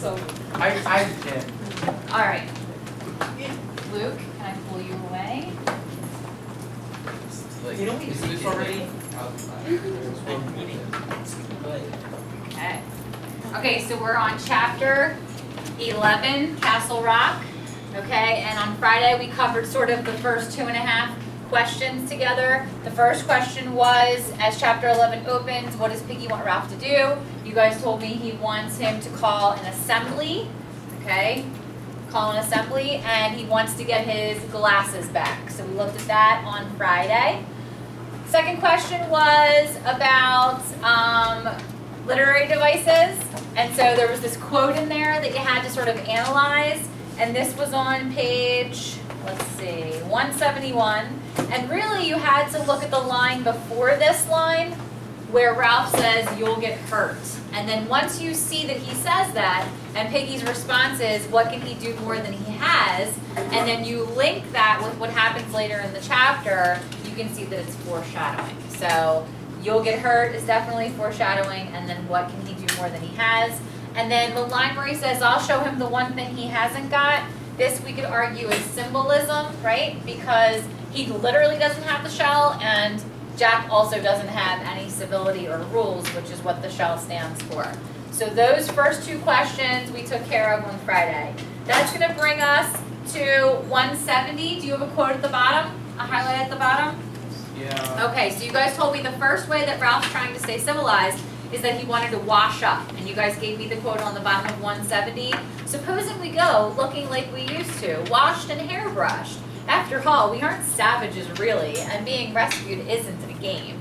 So I can. All right. Luke, can I pull you away? Didn't we leave already? Okay. Okay, so we're on chapter 11, Castle Rock. Okay, and on Friday we covered sort of the first 2.5 questions together. The first question was, as chapter 11 opens, what does Piggy want Ralph to do? You guys told me he wants him to call an assembly. Okay, call an assembly, and he wants to get his glasses back. So we looked at that on Friday. Second question was about literary devices. And so there was this quote in there that you had to sort of analyze. And this was on page, let's see, 171. And really you had to look at the line before this line where Ralph says, "You'll get hurt." And then once you see that he says that, and Piggy's response is, "What can he do more than he has?" And then you link that with what happens later in the chapter, you can see that it's foreshadowing. So "you'll get hurt" is definitely foreshadowing, and then "what can he do more than he has?" And then the line where he says, "I'll show him the one thing he hasn't got," this we could argue is symbolism, right? Because he literally doesn't have the shell, and Jack also doesn't have any civility or rules, which is what the shell stands for. So those first 2 questions we took care of on Friday. That's going to bring us to 170. Do you have a quote at the bottom? A highlight at the bottom? Yeah. Okay, so you guys told me the first way that Ralph's trying to stay civilized is that he wanted to wash up. And you guys gave me the quote on the bottom of 170. Supposing we go looking like we used to, washed and hairbrushed. After all, we aren't savages really, and being rescued isn't a game.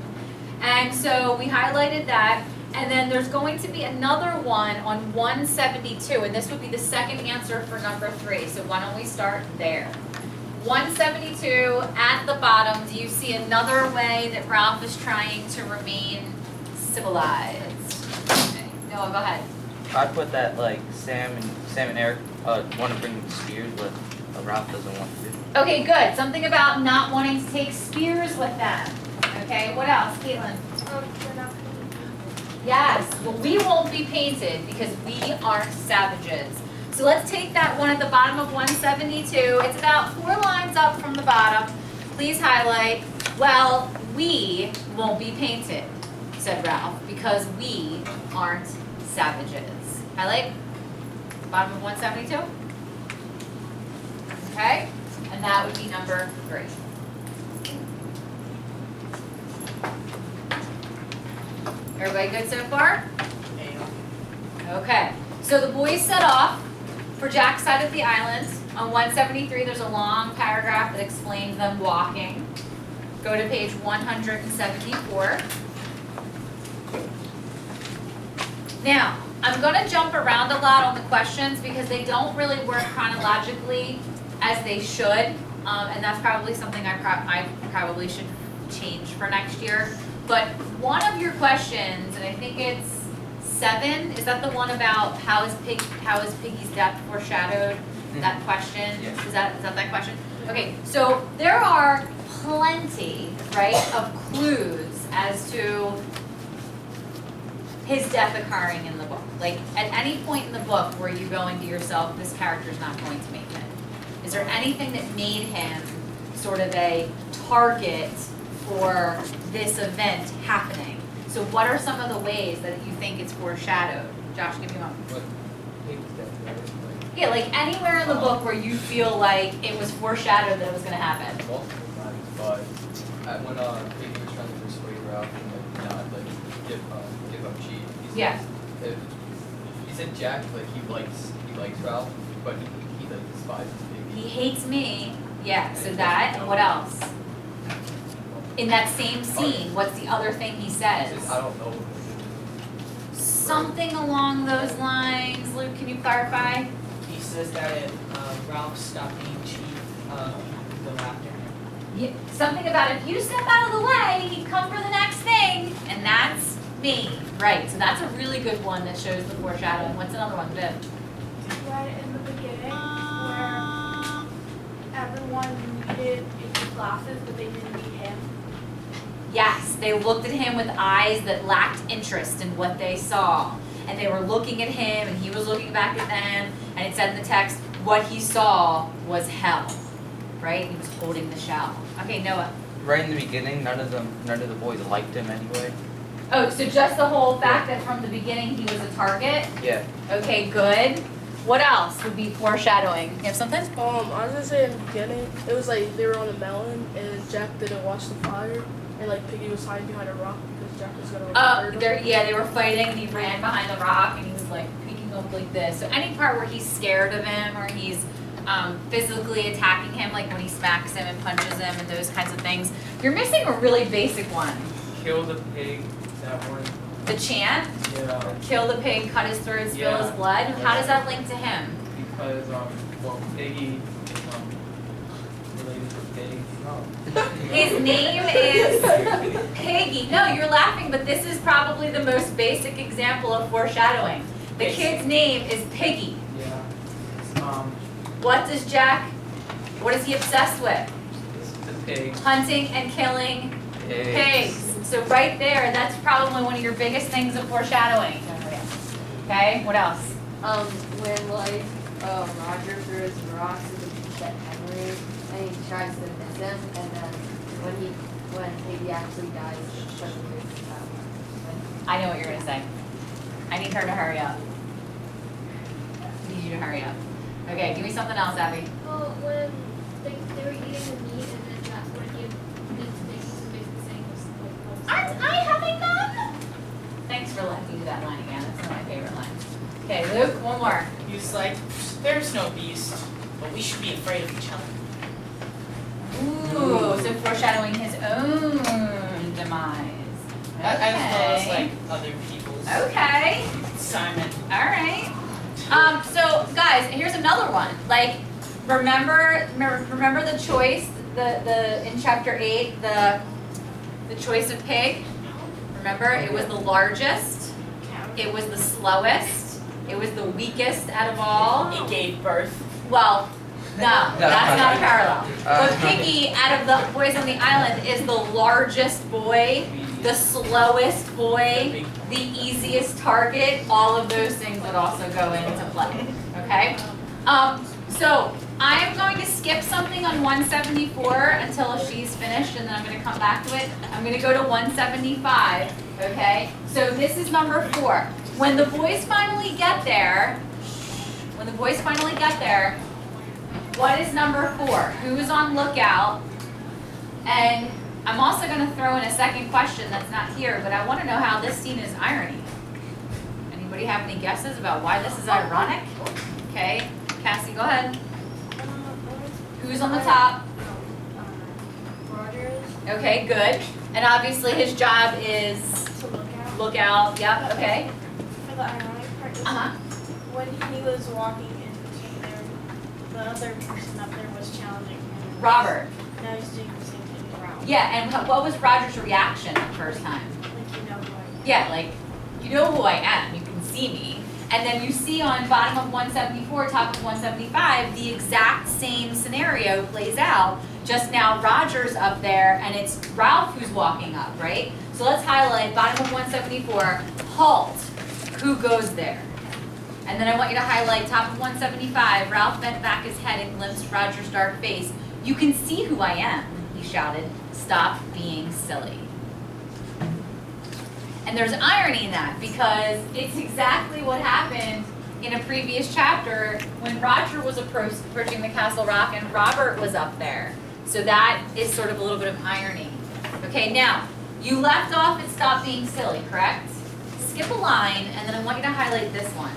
And so we highlighted that, and then there's going to be another one on 172, and this would be the second answer for number 3. So why don't we start there? 172 at the bottom, do you see another way that Ralph is trying to remain civilized? Okay. Noah, go ahead. I put that like Sam and Eric want to bring spears, but Ralph doesn't want to. Okay, good. Something about not wanting to take spears with them. Okay, what else, Caitlin? Yes, well, we won't be painted because we aren't savages. So let's take that one at the bottom of 172. It's about 4 lines up from the bottom. Please highlight, "Well, we won't be painted," said Ralph, "because we aren't savages." Highlight, bottom of 172. Okay, and that would be number 3. Everybody good so far? Okay, so the boys set off for Jack's side of the island. On 173, there's a long paragraph that explains them walking. Go to page 174. Now, I'm going to jump around a lot on the questions because they don't really work chronologically as they should, and that's probably something I probably should change for next year. But one of your questions, and I think it's 7, is that the one about how is Piggy's death foreshadowed? That question? Yes. Is that question? Okay, so there are plenty, right, of clues as to his death occurring in the book. Like, at any point in the book were you going to yourself, this character's not going to make it? Is there anything that made him sort of a target for this event happening? So what are some of the ways that you think it's foreshadowed? Josh, give me one. Yeah, like anywhere in the book where you feel like it was foreshadowed that it was going to happen. Multiple times, but when Piggy was trying to persuade Ralph and not give up cheat. Yes. He said Jack he likes Ralph, but he despises Piggy. He hates me. Yeah. So that. And what else? In that same scene, what's the other thing he says? He says, "I don't know." Something along those lines. Luke, can you clarify? He says that Ralph stopped being cheap, go after him. Yeah, something about if you step out of the way, he'd come for the next thing, and that's me. Right, so that's a really good one that shows the foreshadowing. What's another one, Viv? Right in the beginning, where everyone needed his glasses, but they didn't need him. Yes, they looked at him with eyes that lacked interest in what they saw. and they were looking at him, and he was looking back at them, and it said in the text, what he saw was hell, right? He was holding the shell. Okay, Noah. Right in the beginning, none of the boys liked him anyway. Oh, so just the whole fact that from the beginning he was a target? Yeah. Okay, good. What else would be foreshadowing? You have something? I was gonna say in the beginning, it was like they were on a melon and Jack didn't watch the fire, and like Piggy was hiding behind a rock because Jack was gonna hurt him. They were fighting, and he ran behind the rock, and he was like peeking up like this. So any part where he's scared of him, or he's physically attacking him, like when he smacks him and punches him and those kinds of things. You're missing a really basic one. Kill the pig, that one. The chant, Yeah, kill the pig, cut his throat, spill his Yeah. blood. How does that link to him? because, well, Piggy, related to pig. His name is Piggy. No, you're laughing, but this is probably the most basic example of foreshadowing. The kid's name is Piggy. Yeah. What is he obsessed with? The pig. Hunting and killing pigs. So right there, that's probably one of your biggest things of foreshadowing. Okay, what else? When Roger throws rocks at Henry and he tries to miss him, and then when Piggy actually dies, suddenly I know what you're gonna say. I need her to hurry up. I need you to hurry up. Okay, give me something else, Abby. Well, when they were eating the meat, and then that's when he meets Piggy, so basically saying was like, Aren't I having fun? Thanks for letting me do that line again. That's one of my favorite lines. Okay, Luke, one more. He was like, there's no beast, but we should be afraid of each other. Ooh, so foreshadowing his own demise. As well as Okay. like other people's. Okay. Simon. All right. So guys, here's another one. Like, remember the choice, the in chapter 8, the choice of pig. Remember, it was the largest, it was the slowest, it was the weakest out of all. It gave birth. Well, no, that's not a parallel. But Piggy, out of the boys on the island, is the largest boy, the slowest boy, the easiest target. All of those things would also go into play. Okay? So I am going to skip something on 174 until she's finished, and then I'm going to come back to it. I'm going to go to 175. Okay? So this is number 4. When the boys finally get there, what is number 4? Who's on lookout? And I'm also going to throw in a second question that's not here, but I want to know how this scene is irony. Anybody have any guesses about why this is ironic? Okay, Cassie, go ahead. Who's on the top? Rogers Okay, good. And obviously his job is to look out. look out. Yep, okay. For the ironic part is Uh-huh. when he was walking in there, the other person up there was challenging him. Robert. Now he's doing the same thing around. Yeah, and what was Roger's reaction the first time? Like, you know who I am. Yeah, like, you know who I am, you can see me. And then you see on bottom of 174, top of 175, the exact same scenario plays out. Just now Roger's up there and it's Ralph who's walking up, right? So let's highlight bottom of 174, halt, who goes there? And then I want you to highlight top of 175, Ralph bent back his head and glimpsed Roger's dark face. You can see who I am, he shouted. Stop being silly. And there's irony in that because it's exactly what happened in a previous chapter when Roger was approaching the Castle Rock and Robert was up there. So that is sort of a little bit of irony. Okay, now, you left off at stop being silly, correct? Skip a line and then I want you to highlight this one.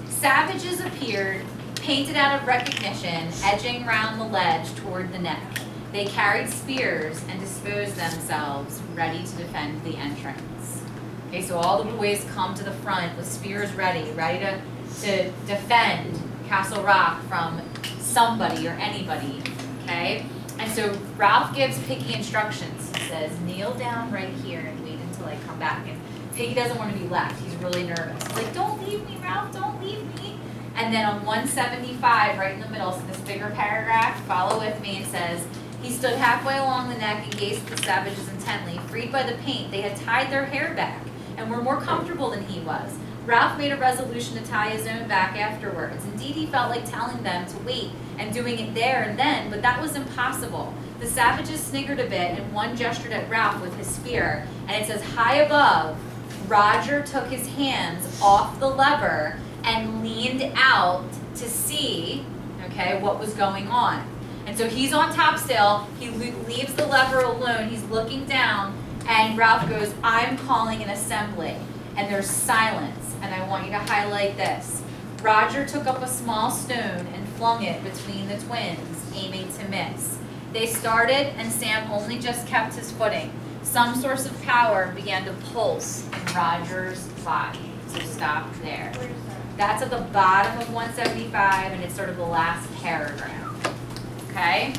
Savages appeared, painted out of recognition, edging round the ledge toward the neck. They carried spears and disposed themselves, ready to defend the entrance. Okay, so all the boys come to the front with spears ready to defend Castle Rock from somebody or anybody, okay? And so Ralph gives Piggy instructions. He says, kneel down right here and wait until I come back. And Piggy doesn't want to be left. He's really nervous. He's like, don't leave me, Ralph, don't leave me. And then on 175, right in the middle, so this bigger paragraph, follow with me, it says, he stood halfway along the neck and gazed at the savages intently. Freed by the paint, they had tied their hair back and were more comfortable than he was. Ralph made a resolution to tie his own back afterwards. Indeed, he felt like telling them to wait and doing it there and then, but that was impossible. The savages sniggered a bit, and one gestured at Ralph with his spear, and it says, high above, Roger took his hands off the lever and leaned out to see, okay, what was going on. And so he's on top still, he leaves the lever alone, he's looking down, and Ralph goes, I'm calling an assembly. And there's silence, and I want you to highlight this. Roger took up a small stone and flung it between the twins, aiming to miss. They started, and Sam only just kept his footing. Some source of power began to pulse in Roger's body. So stop there. Where is that? That's at the bottom of 175, and it's sort of the last paragraph. Okay?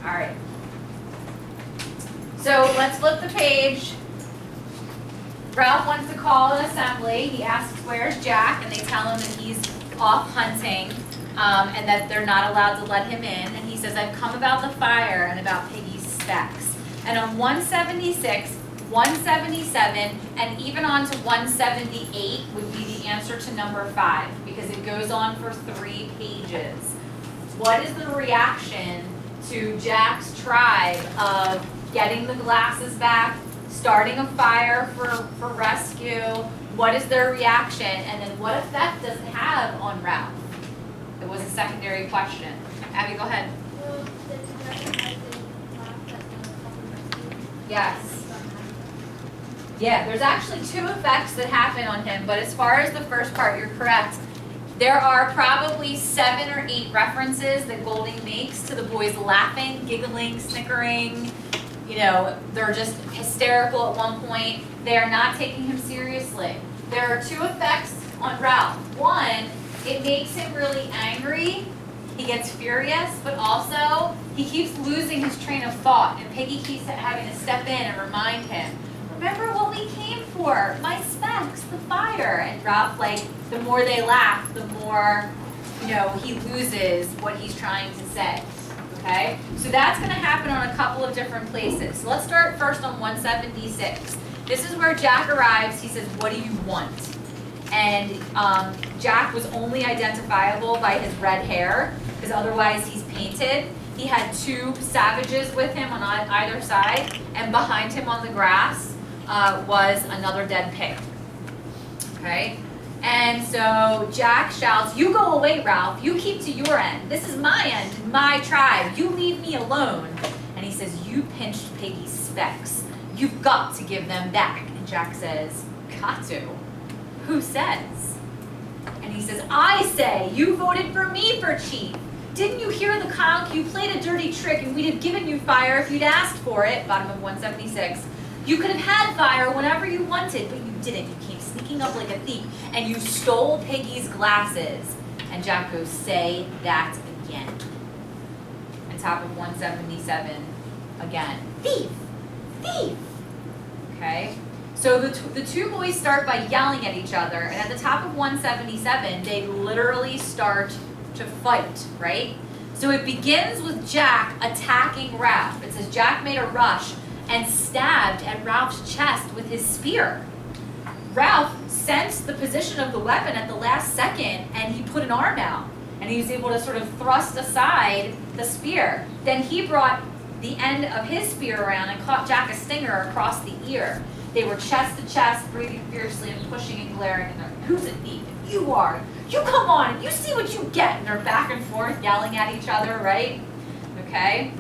All right. So let's flip the page. Ralph wants to call an assembly. He asks, where's Jack? And they tell him that he's off hunting and that they're not allowed to let him in. And he says, I've come about the fire and about Piggy's specs. And on 176, 177, and even on to 178 would be the answer to number 5 because it goes on for 3 pages. What is the reaction to Jack's tribe of getting the glasses back, starting a fire for rescue? What is their reaction? And then what effect does it have on Ralph? It was a secondary question. Abby, go ahead. Well, the together has been laughed at the couple rescue. Yes. Yeah, there's actually 2 effects that happen on him, but as far as the first part, you're correct. There are probably 7 or 8 references that Golding makes to the boys laughing, giggling, snickering. You know, they're just hysterical at one point. They are not taking him seriously. There are 2 effects on Ralph. One, it makes him really angry. He gets furious, but also he keeps losing his train of thought, and Piggy keeps having to step in and remind him, remember what we came for, my specs, the fire. And Ralph, like, the more they laugh, the more, you know, he loses what he's trying to say. Okay, so that's going to happen on a couple of different places. So let's start first on 176. This is where Jack arrives. He says, what do you want? And Jack was only identifiable by his red hair, because otherwise he's painted. He had 2 savages with him on either side, and behind him on the grass was another dead pig. Okay? And so Jack shouts, you go away, Ralph. You keep to your end. This is my end, my tribe. You leave me alone. And he says, you pinched Piggy's specs. You've got to give them back. And Jack says, got to? Who says? And he says, I say, you voted for me for chief. Didn't you hear the conch? You played a dirty trick and we'd have given you fire if you'd asked for it. Bottom of 176. You could have had fire whenever you wanted, but you didn't. You came sneaking up like a thief, and you stole Piggy's glasses. And Jack goes, say that again. And top of 177, again, thief, thief. Okay? So the 2 boys start by yelling at each other, and at the top of 177, they literally start to fight, right? So it begins with Jack attacking Ralph. It says Jack made a rush and stabbed at Ralph's chest with his spear. Ralph sensed the position of the weapon at the last second, and he put an arm out, and he was able to sort of thrust aside the spear. Then he brought the end of his spear around and caught Jack a stinger across the ear. They were chest to chest, breathing fiercely and pushing and glaring, and they're, who's a thief? You are. You come on, you see what you get. And they're back and forth yelling at each other, right? Okay.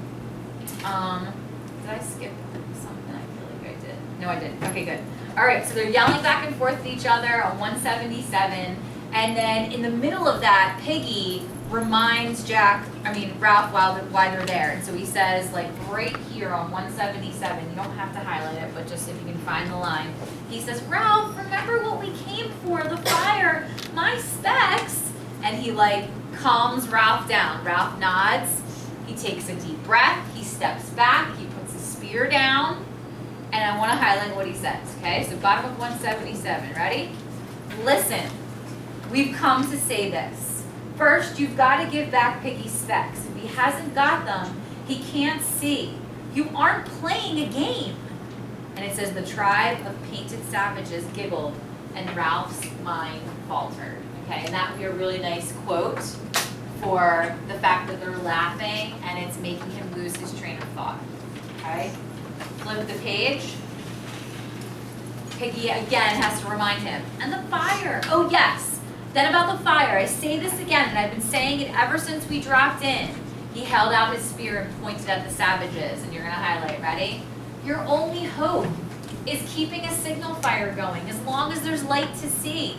Did I skip something? I feel like I did. No, I didn't. Okay, good. All right, so they're yelling back and forth at each other on 177, and then in the middle of that, Piggy reminds Ralph why they're there. And so he says, like, right here on 177, you don't have to highlight it, but just if you can find the line. He says, Ralph, remember what we came for, the fire, my specs. And he, like, calms Ralph down. Ralph nods. He takes a deep breath. He steps back. He puts his spear down. And I want to highlight what he says, okay? So bottom of 177, ready? Listen, we've come to say this. First, you've got to give back Piggy's specs. If he hasn't got them, he can't see. You aren't playing a game. And it says, the tribe of painted savages giggled and Ralph's mind faltered. Okay, and that would be a really nice quote for the fact that they're laughing and it's making him lose his train of thought. Okay, flip the page. Piggy again has to remind him. And the fire, oh yes. Then about the fire, I say this again, and I've been saying it ever since we dropped in. He held out his spear and pointed at the savages, and you're gonna highlight, ready? Your only hope is keeping a signal fire going as long as there's light to see.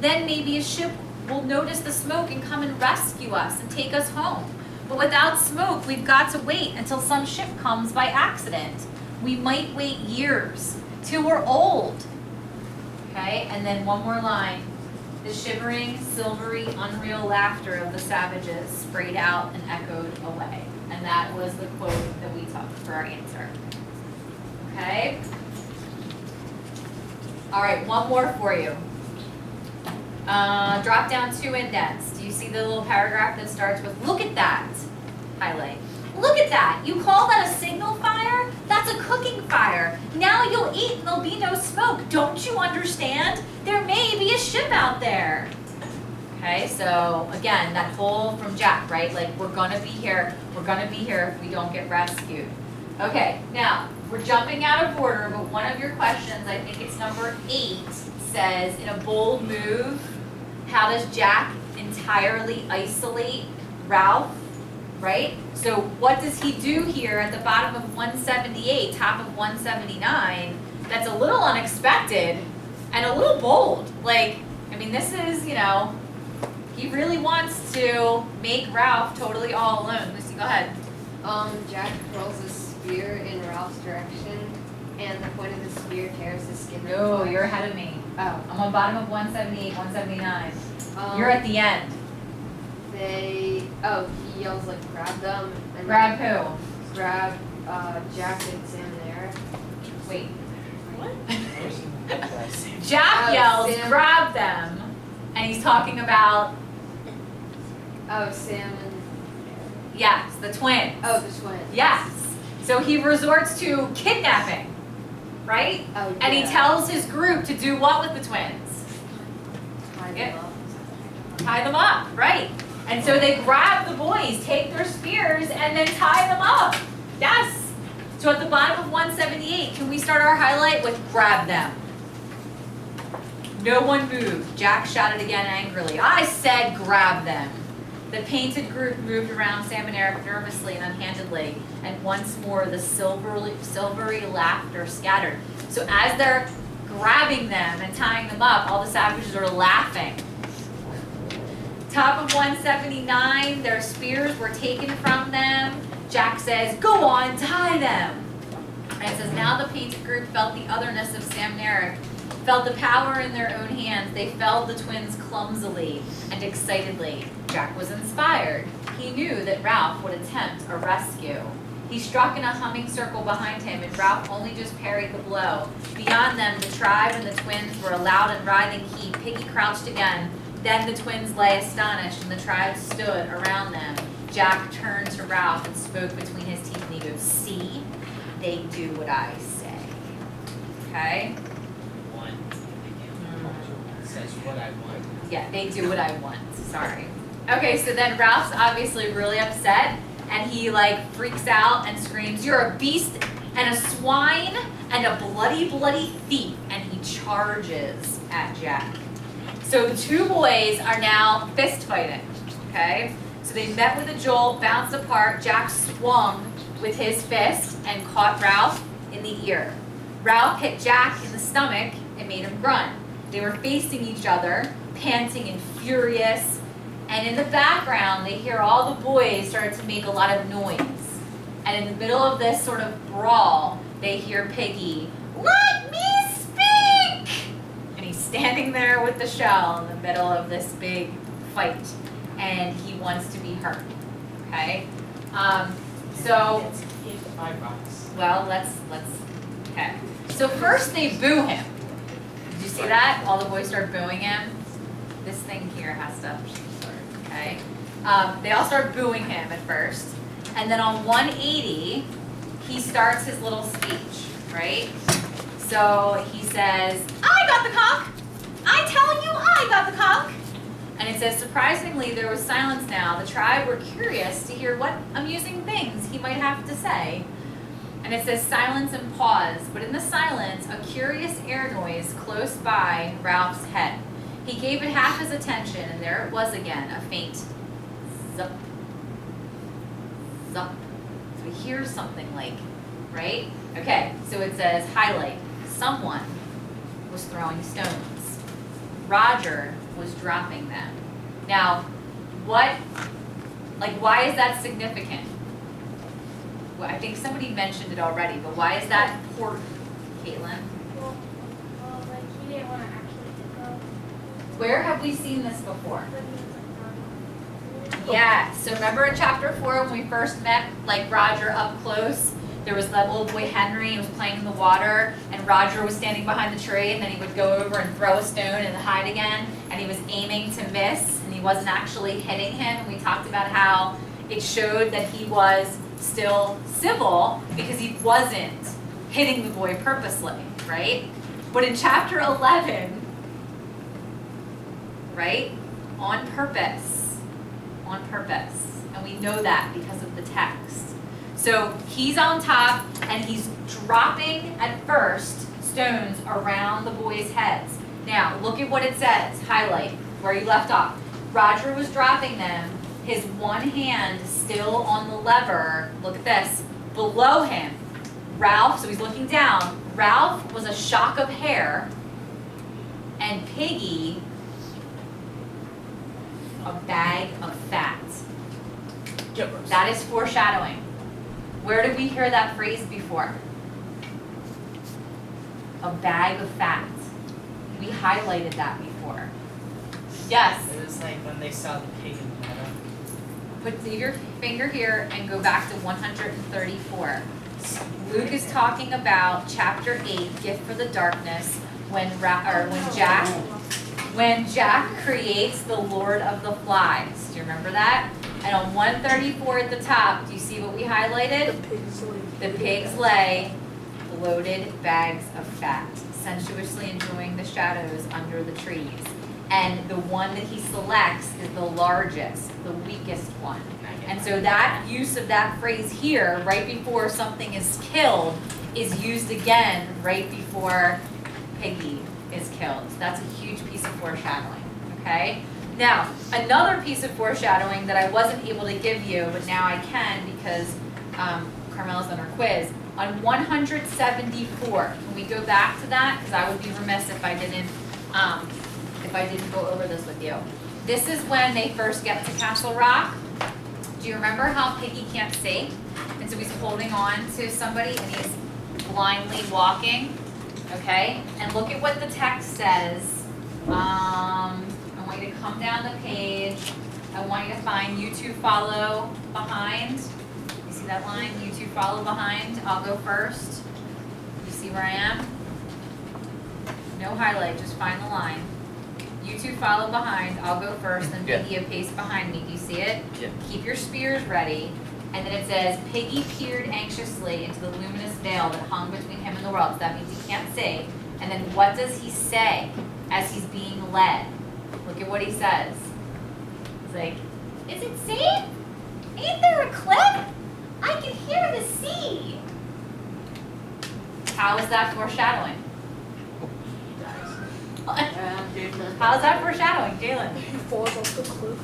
Then maybe a ship will notice the smoke and come and rescue us and take us home. But without smoke, we've got to wait until some ship comes by accident. We might wait years, till we're old. Okay, and then one more line. The shivering, silvery, unreal laughter of the savages sprayed out and echoed away. And that was the quote that we took for our answer. Okay? All right, one more for you. Drop down 2 indents. Do you see the little paragraph that starts with, look at that? Highlight. Look at that. You call that a signal fire? That's a cooking fire. Now you'll eat and there'll be no smoke. Don't you understand? There may be a ship out there. Okay, so again, that whole from Jack, right? Like, we're gonna be here. We're gonna be here if we don't get rescued. Okay, now, we're jumping out of order, but one of your questions, I think it's number 8, says, in a bold move, how does Jack entirely isolate Ralph? Right? So what does he do here at the bottom of 178, top of 179, that's a little unexpected and a little bold? Like, I mean, this is, you know, he really wants to make Ralph totally all alone. Lucy, go ahead. Jack hurls a spear in Ralph's direction, and the point of the spear tears his skin. No, you're ahead of me. Oh. I'm on bottom of 178, 179. You're Um, at the end. He yells like, grab them. And Grab who? Grab Jack and Sam and Eric. Wait. What? Jack Oh, yells, Sam. grab them. And he's talking about, Oh, Sam and, yes, the twins. oh, the twins. Yes. So he resorts to kidnapping, right? Oh, And he yeah. tells his group to do what with the twins? Tie them Yeah. up. Tie them up, right? And so they grab the boys, take their spears, and then tie them up. Yes. So at the bottom of 178, can we start our highlight with grab them? No one moved. Jack shouted again angrily. I said grab them. The painted group moved around Sam and Eric nervously and unhandedly, and once more the silvery laughter scattered. So as they're grabbing them and tying them up, all the savages are laughing. Top of 179, their spears were taken from them. Jack says, go on, tie them. And it says, now the painted group felt the otherness of Sam and Eric, felt the power in their own hands. They felled the twins clumsily and excitedly. Jack was inspired. He knew that Ralph would attempt a rescue. He struck in a humming circle behind him, and Ralph only just parried the blow. Beyond them, the tribe and the twins were a loud and writhing heap. Piggy crouched again. Then the twins lay astonished, and the tribe stood around them. Jack turned to Ralph and spoke between his teeth, and he goes, see, they do what I say. Okay? Says what I want. Yeah, they do what I want. Sorry. Okay, so then Ralph's obviously really upset, and he like freaks out and screams, you're a beast and a swine and a bloody, bloody thief, and he charges at Jack. So the two boys are now fist fighting, okay? So they met with a jolt, bounced apart. Jack swung with his fist and caught Ralph in the ear. Ralph hit Jack in the stomach and made him grunt. They were facing each other, panting and furious. And in the background, they hear all the boys start to make a lot of noise. And in the middle of this sort of brawl, they hear Piggy, let me speak! And he's standing there with the shell in the middle of this big fight. And he wants to be heard, okay? So, Here's the 5 rocks. well, let's, okay. So first they boo him. Did you see that? All the boys start booing him. This thing here has to, okay? They all start booing him at first. And then on 180, he starts his little speech, right? So he says, I got the conch! I tell you, I got the conch! And it says, surprisingly, there was silence now. The tribe were curious to hear what amusing things he might have to say. And it says silence and pause, but in the silence, a curious air noise close by Ralph's head. He gave it half his attention, and there it was again, a faint zup, zup. So he hears something like, right? Okay, so it says, highlight, someone was throwing stones. Roger was dropping them. Now, why is that significant? Well, I think somebody mentioned it already, but why is that important, Caitlin? Well, like he didn't want to actually hit them. Where have we seen this before? But he was like, Yeah, so remember in chapter 4 when we first met, like Roger up close? There was that little boy Henry, he was playing in the water, and Roger was standing behind the tree, and then he would go over and throw a stone and hide again, and he was aiming to miss, and he wasn't actually hitting him. And we talked about how it showed that he was still civil because he wasn't hitting the boy purposely, right? But in chapter 11, right, on purpose, and we know that because of the text. So he's on top and he's dropping at first stones around the boys' heads. Now look at what it says, highlight where you left off. Roger was dropping them, his one hand still on the lever, look at this, below him. Ralph, so he's looking down, Ralph was a shock of hair, and Piggy, a bag of fat. That is foreshadowing. Where did we hear that phrase before? A bag of fat. We highlighted that before. Yes? It was like when they saw the pig in the meadow. Put your finger here and go back to 134. Luke is talking about chapter 8, Gift for the Darkness, when Jack creates the Lord of the Flies. Do you remember that? And on 134 at the top, do you see what we highlighted? The pigs lay bloated bags of fat, sensuously enjoying the shadows under the trees. And the one that he selects is the largest, the weakest one. And so that use of that phrase here, right before something is killed, is used again right before Piggy is killed. So that's a huge piece of foreshadowing, okay? Now, another piece of foreshadowing that I wasn't able to give you, but now I can because Carmela's done her quiz. On 174, can we go back to that? Because I would be remiss if I didn't go over this with you. This is when they first get to Castle Rock. Do you remember how Piggy can't see? And so he's holding on to somebody and he's blindly walking, okay? And look at what the text says. I want you to come down the page. I want you to find you two follow behind. You see that line? You two follow behind. I'll go first. You see where I am? No highlight, just find the line. You two follow behind, I'll go first, then Yeah. Piggy a pace behind me. Do you see it? Yeah. Keep your spears ready. And then it says, Piggy peered anxiously into the luminous veil that hung between him and the world. So that means he can't see. And then what does he say as he's being led? Look at what he says. He's like, is it safe? Ain't there a cliff? I can hear the sea. How is that foreshadowing? How's that foreshadowing, Jalen? He falls off the cliff.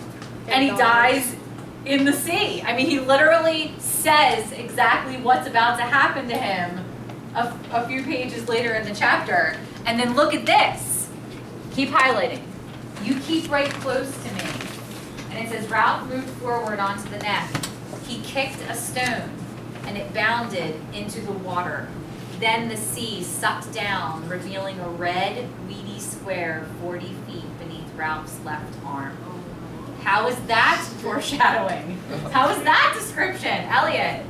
And he dies in the sea. I mean, he literally says exactly what's about to happen to him a few pages later in the chapter. And then look at this. Keep highlighting. You keep right close to me. And it says, Ralph moved forward onto the neck. He kicked a stone, and it bounded into the water. Then the sea sucked down, revealing a red, weedy square 40 feet beneath Ralph's left arm. How is that foreshadowing? How is that description? Elliot?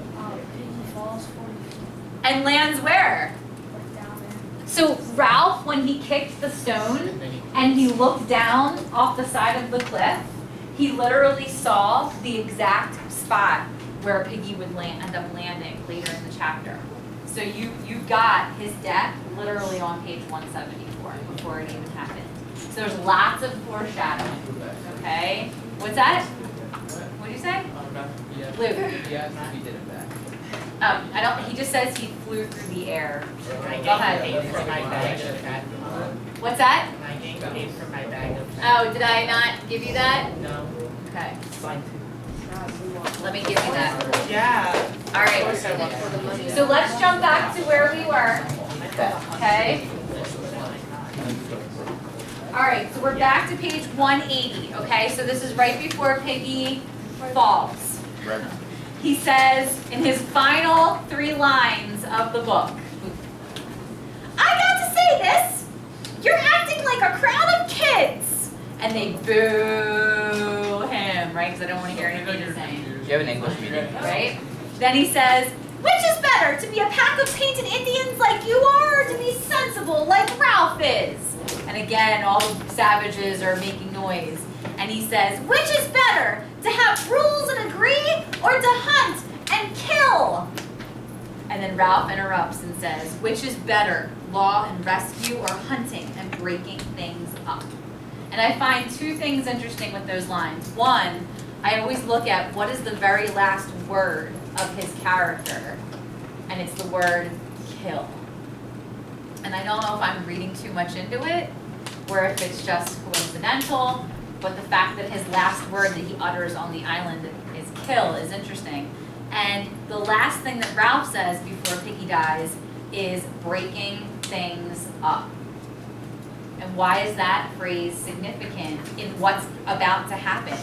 Piggy falls 40 feet And lands where? like down there. So Ralph, when he kicked the stone and he looked down off the side of the cliff, he literally saw the exact spot where Piggy would end up landing later in the chapter. So you got his death literally on page 174 before it even happened. So there's lots of foreshadowing, okay? What's that? What'd you say? Luke. He asked if he did it back. I don't, he just says he flew through the air. I Go ahead. paid for my bag of cat food. What's that? I paid for my bag of cat Oh, did I not give you that? food. No, Okay, it's fine too. let me give you that. Yeah. All Of right, course I want For the money. so let's jump back to where we were, okay? All right, so we're back to page 180, okay? So this is right before Piggy falls. He says in his final 3 lines of the book, I got to say this, you're acting like a crowd of kids. And they boo him, right? Because I don't want to hear anything he's saying. You have an English meeting. Right? Then he says, which is better, to be a pack of painted Indians like you are, or to be sensible like Ralph is? And again, all the savages are making noise. And he says, which is better, to have rules and agree, or to hunt and kill? And then Ralph interrupts and says, which is better, law and rescue, or hunting and breaking things up? And I find 2 things interesting with those lines. One, I always look at what is the very last word of his character, and it's the word kill. And I don't know if I'm reading too much into it, or if it's just coincidental, but the fact that his last word that he utters on the island is kill is interesting. And the last thing that Ralph says before Piggy dies is breaking things up. And why is that phrase significant in what's about to happen?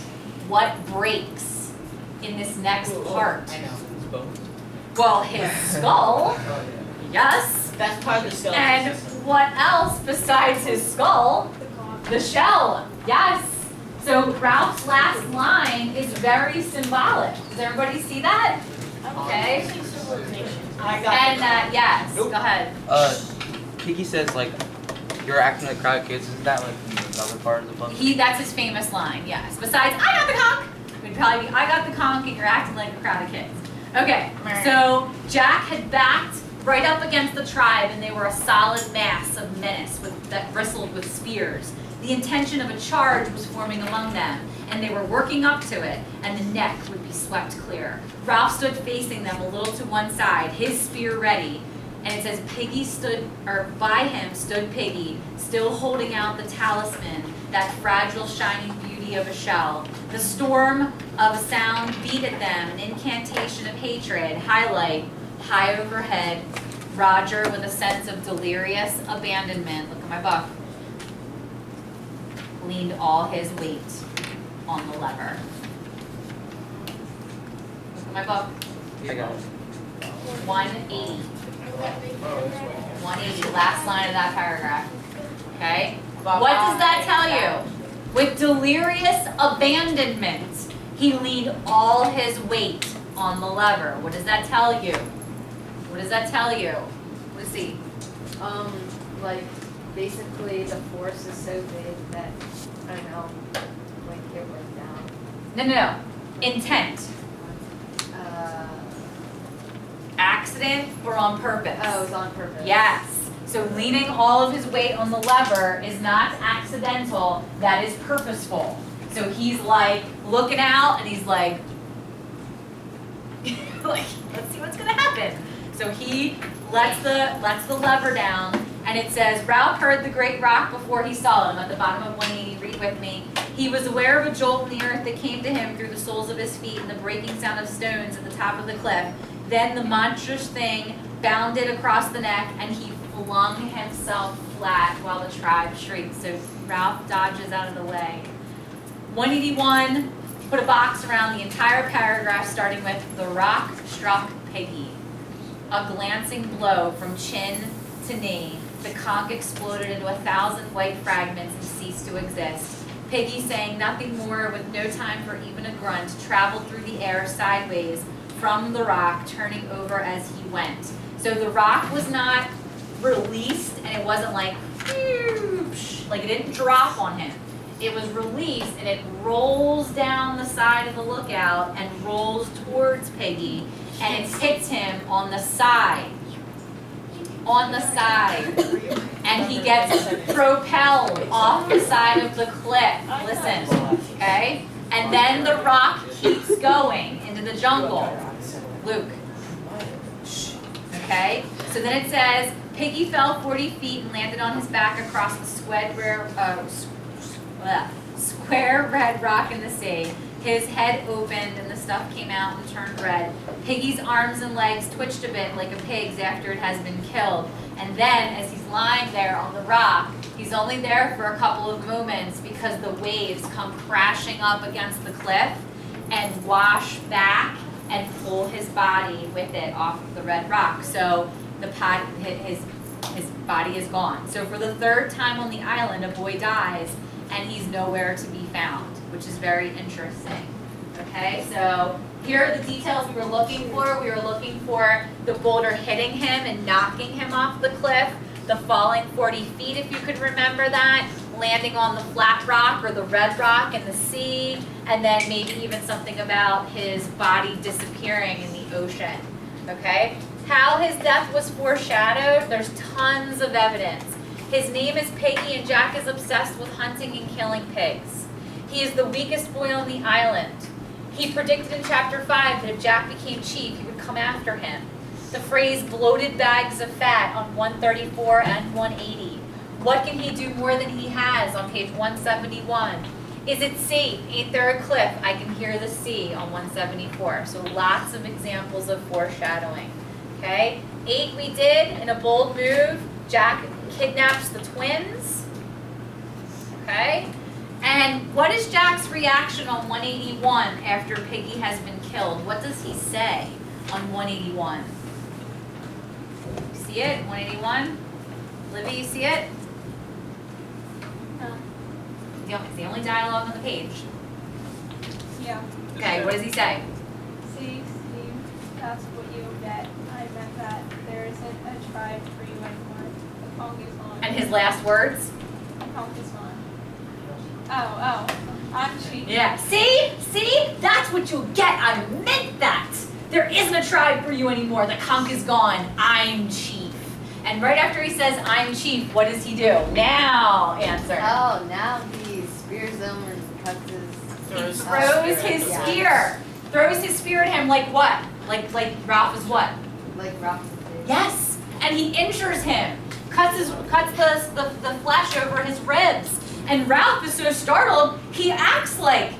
What breaks in this next part? I know. His bones. Well, his skull, Oh, yes. That's part of the skeleton And system. what else besides his skull? The shell, yes. So Ralph's last line is very symbolic. Does everybody see that? Okay. I got And yes, go ahead. Piggy says like, you're acting like a crowd of kids. Isn't that like another part of the book? That's his famous line, yes. Besides, I got the conch, it would probably be, I got the conch and you're acting like a crowd of kids. Okay, so Jack had backed right up against the tribe and they were a solid mass of menace that bristled with spears. The intention of a charge was forming among them, and they were working up to it, and the neck would be swept clear. Ralph stood facing them a little to one side, his spear ready, and it says by him stood Piggy, still holding out the talisman, that fragile shining beauty of a shell. The storm of sound beat at them, an incantation of hatred, highlight, high overhead, Roger with a sense of delirious abandonment, look at my book, leaned all his weight on the lever. Look at my book, I got it. 180. 180, last line of that paragraph. Okay? What does that tell you? With delirious abandonment, he leaned all his weight on the lever. What does that tell you? What does that tell you? Let's see. Like, basically the force is so big that, I don't know, like it went down. No. Intent. Accident or on purpose? Oh, it was on purpose. Yes. So leaning all of his weight on the lever is not accidental, that is purposeful. So he's like looking out and he's like, let's see what's gonna happen. So he lets the lever down, and it says, Ralph heard the great rock before he saw him, at the bottom of 180, read with me. He was aware of a jolt in the earth that came to him through the soles of his feet and the breaking sound of stones at the top of the cliff. Then the monstrous thing bounded across the neck, and he flung himself flat while the tribe shrieked. So Ralph dodges out of the way. 181, put a box around the entire paragraph, starting with, the rock struck Piggy. A glancing blow from chin to knee. The conch exploded into 1,000 white fragments and ceased to exist. Piggy, saying nothing more with no time for even a grunt, traveled through the air sideways from the rock, turning over as he went. So the rock was not released, and it wasn't like it didn't drop on him. It was released, and it rolls down the side of the lookout and rolls towards Piggy, and it hits him on the side. on the side, and he gets propelled off the side of the cliff. Listen, okay? And then the rock keeps going into the jungle. Luke. Okay? So then it says, Piggy fell 40 feet and landed on his back across the square red rock in the sea. His head opened and the stuff came out and turned red. Piggy's arms and legs twitched a bit like a pig's after it has been killed. And then, as he's lying there on the rock, he's only there for a couple of moments because the waves come crashing up against the cliff and wash back and pull his body with it off of the red rock. So his body is gone. So for the third time on the island, a boy dies and he's nowhere to be found, which is very interesting. Okay, so here are the details we were looking for. We were looking for the boulder hitting him and knocking him off the cliff, the falling 40 feet, if you could remember that, landing on the flat rock or the red rock in the sea, and then maybe even something about his body disappearing in the ocean. Okay, how his death was foreshadowed, there's tons of evidence. His name is Piggy and Jack is obsessed with hunting and killing pigs. He is the weakest boy on the island. He predicted in chapter 5 that if Jack became chief, he would come after him. The phrase bloated bags of fat on 134 and 180. What can he do more than he has on page 171? Is it safe? Ain't there a cliff? I can hear the sea on 174. So lots of examples of foreshadowing. Okay, 8 we did in a bold move. Jack kidnaps the twins. Okay, and what is Jack's reaction on 181 after Piggy has been killed? What does he say on 181? You see it? 181? Livy, you see it? No. It's the only dialogue on the page. Yeah. Okay, what does he say? See, Steve, that's what you'll get. I meant that there isn't a tribe for you anymore. The Kong is gone. And his last words? The Kong is gone. Oh, I'm cheating. Yeah. See? That's what you'll get. I meant that. There isn't a tribe for you anymore. The conch is gone. I'm chief. And right after he says, I'm chief, what does he do? Now answer. Oh, now he spears them and cuts his. He throws his spear. Throws his spear at him like what? Like Ralph is what? Like Ralph's face. Yes. And he injures him. Cuts the flesh over his ribs. And Ralph is so startled, he acts like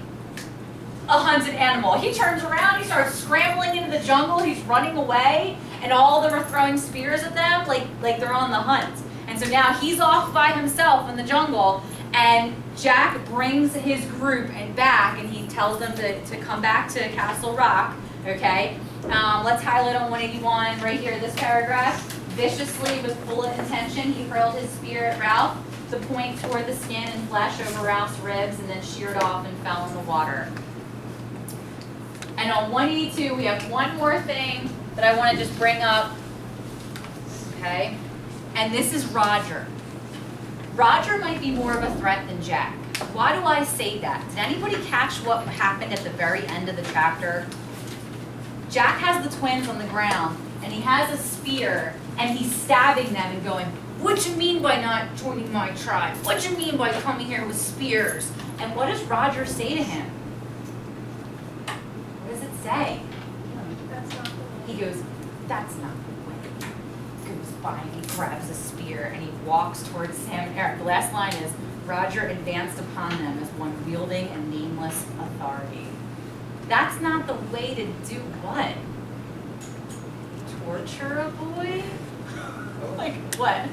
a hunted animal. He turns around, he starts scrambling into the jungle, he's running away, and all of them are throwing spears at them like they're on the hunt. And so now he's off by himself in the jungle, and Jack brings his group back, and he tells them to come back to Castle Rock, okay? Let's highlight on 181 right here, this paragraph. Viciously, with full intention, he hurled his spear at Ralph. The point toward the skin and flesh over Ralph's ribs and then sheared off and fell in the water. And on 182, we have one more thing that I want to just bring up, okay? And this is Roger. Roger might be more of a threat than Jack. Why do I say that? Did anybody catch what happened at the very end of the chapter? Jack has the twins on the ground, and he has a spear, and he's stabbing them and going, what you mean by not joining my tribe? What you mean by coming here with spears? And what does Roger say to him? What does it say? That's not the way. He goes, that's not the way. He goes by and he grabs a spear and he walks towards Sam and Eric. The last line is, Roger advanced upon them as one wielding a nameless authority. That's not the way to do what? Torture a boy? Like what?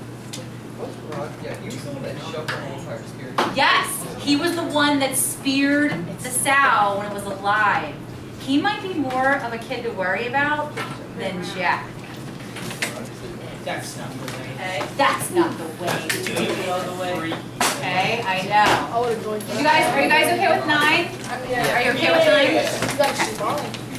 What's wrong? Yeah, he was the one that shoved the whole entire spear. Yes, he was the one that speared the sow when it was alive. He might be more of a kid to worry about than Jack. That's not the way. Okay, that's not the way to do it. Okay, I know. I would have joined Are you guys okay with 9? Yeah. Are you okay with 9? You guys should follow.